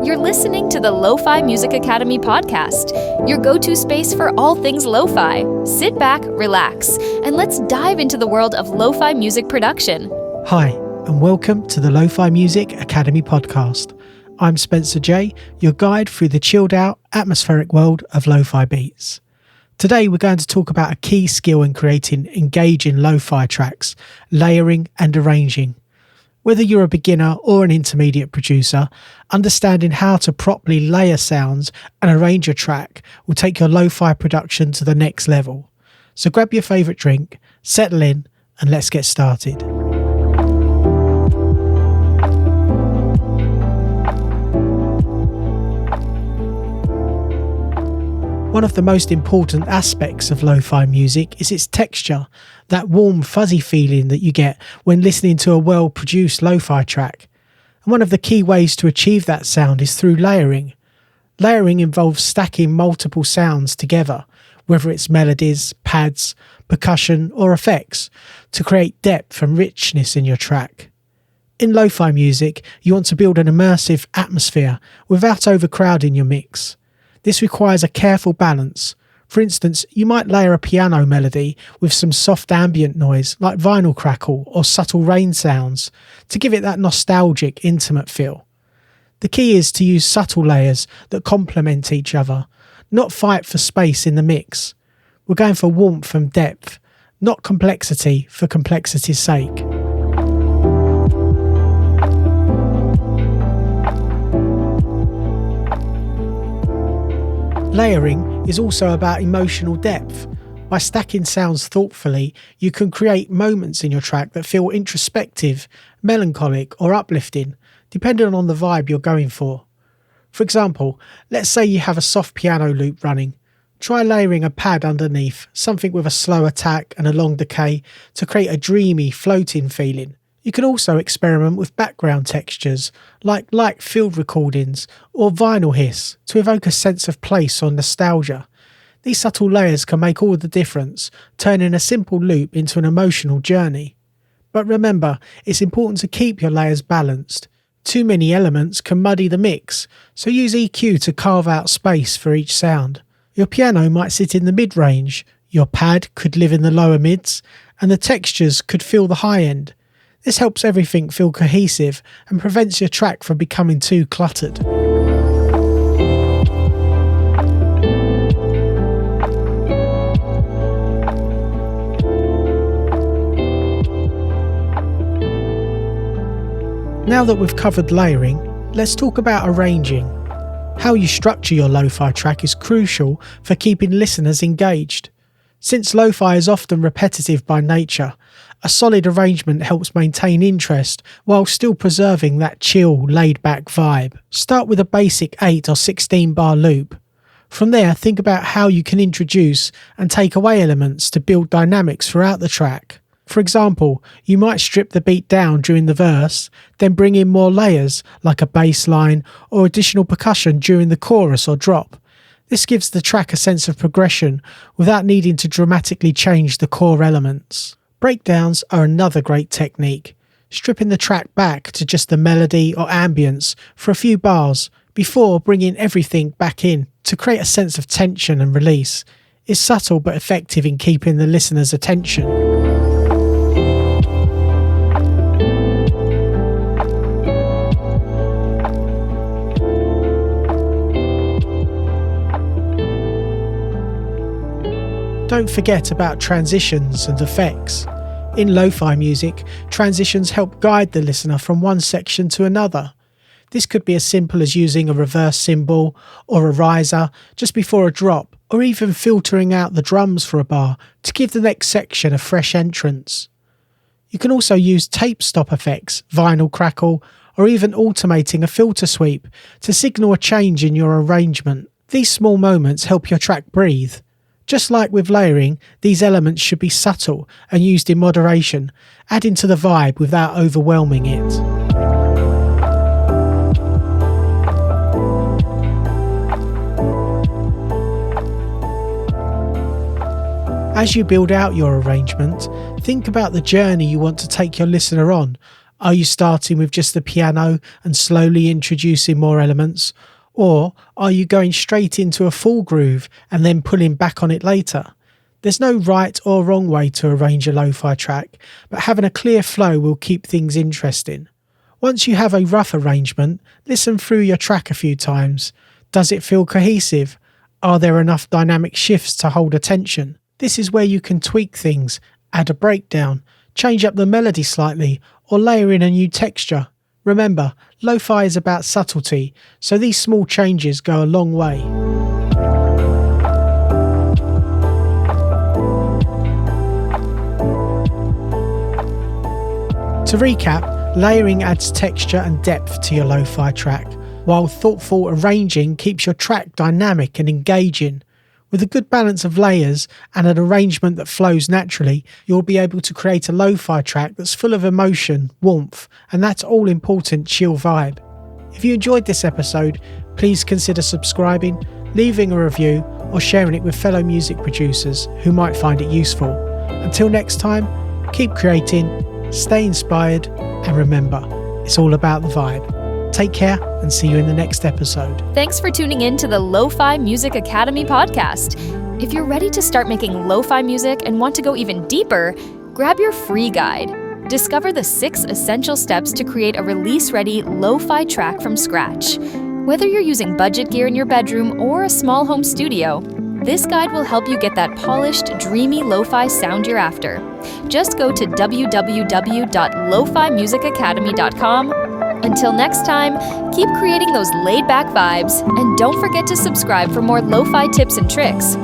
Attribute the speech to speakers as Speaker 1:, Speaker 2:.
Speaker 1: You're listening to the Lofi Music Academy podcast, your go-to space for all things lo-fi. Sit back, relax, and let's dive into the world of lo-fi music production.
Speaker 2: Hi, and welcome to the Lofi Music Academy podcast. I'm Spencer J, your guide through the chilled-out, atmospheric world of lo-fi beats. Today we're going to talk about a key skill in creating engaging lo-fi tracks, layering and arranging. Whether you're a beginner or an intermediate producer, understanding how to properly layer sounds and arrange a track will take your lo-fi production to the next level. So grab your favourite drink, settle in, and let's get started. One of the most important aspects of lo-fi music is its texture, that warm fuzzy feeling that you get when listening to a well-produced lo-fi track. And one of the key ways to achieve that sound is through layering. Layering involves stacking multiple sounds together, whether it's melodies, pads, percussion or effects, to create depth and richness in your track. In lo-fi music, you want to build an immersive atmosphere without overcrowding your mix. This requires a careful balance. For instance, you might layer a piano melody with some soft ambient noise like vinyl crackle or subtle rain sounds to give it that nostalgic, intimate feel. The key is to use subtle layers that complement each other, not fight for space in the mix. We're going for warmth and depth, not complexity for complexity's sake. Layering is also about emotional depth. By stacking sounds thoughtfully, you can create moments in your track that feel introspective, melancholic or uplifting, depending on the vibe you're going for. For example, let's say you have a soft piano loop running. Try layering a pad underneath, something with a slow attack and a long decay to create a dreamy, floating feeling. You can also experiment with background textures, like light field recordings or vinyl hiss, to evoke a sense of place or nostalgia. These subtle layers can make all the difference, turning a simple loop into an emotional journey. But remember, it's important to keep your layers balanced. Too many elements can muddy the mix, so use EQ to carve out space for each sound. Your piano might sit in the mid-range, your pad could live in the lower mids, and the textures could fill the high end. This helps everything feel cohesive and prevents your track from becoming too cluttered. Now that we've covered layering, let's talk about arranging. How you structure your lo-fi track is crucial for keeping listeners engaged. Since lo-fi is often repetitive by nature, a solid arrangement helps maintain interest while still preserving that chill, laid-back vibe. Start with a basic 8 or 16 bar loop. From there, think about how you can introduce and take away elements to build dynamics throughout the track. For example, you might strip the beat down during the verse, then bring in more layers like a bass line or additional percussion during the chorus or drop. This gives the track a sense of progression without needing to dramatically change the core elements. Breakdowns are another great technique, stripping the track back to just the melody or ambience for a few bars before bringing everything back in to create a sense of tension and release. It's subtle but effective in keeping the listener's attention. Don't forget about transitions and effects. In lo-fi music, transitions help guide the listener from one section to another. This could be as simple as using a reverse cymbal or a riser just before a drop, or even filtering out the drums for a bar to give the next section a fresh entrance. You can also use tape stop effects, vinyl crackle, or even automating a filter sweep to signal a change in your arrangement. These small moments help your track breathe. Just like with layering, these elements should be subtle and used in moderation, adding to the vibe without overwhelming it. As you build out your arrangement, think about the journey you want to take your listener on. Are you starting with just the piano and slowly introducing more elements? Or are you going straight into a full groove and then pulling back on it later? There's no right or wrong way to arrange a lo-fi track, but having a clear flow will keep things interesting. Once you have a rough arrangement, listen through your track a few times. Does it feel cohesive? Are there enough dynamic shifts to hold attention? This is where you can tweak things, add a breakdown, change up the melody slightly, or layer in a new texture. Remember, lo-fi is about subtlety, so these small changes go a long way. To recap, layering adds texture and depth to your lo-fi track, while thoughtful arranging keeps your track dynamic and engaging. With a good balance of layers and an arrangement that flows naturally, you'll be able to create a lo-fi track that's full of emotion, warmth, and that all-important chill vibe. If you enjoyed this episode, please consider subscribing, leaving a review, or sharing it with fellow music producers who might find it useful. Until next time, keep creating, stay inspired, and remember, it's all about the vibe. Take care and see you in the next episode.
Speaker 1: Thanks for tuning in to the Lofi Music Academy podcast. If you're ready to start making lo-fi music and want to go even deeper, grab your free guide. Discover the 6 essential steps to create a release-ready lo-fi track from scratch. Whether you're using budget gear in your bedroom or a small home studio, this guide will help you get that polished, dreamy lo-fi sound you're after. Just go to www.lofimusicacademy.com. Until next time, keep creating those laid-back vibes, and don't forget to subscribe for more lo-fi tips and tricks.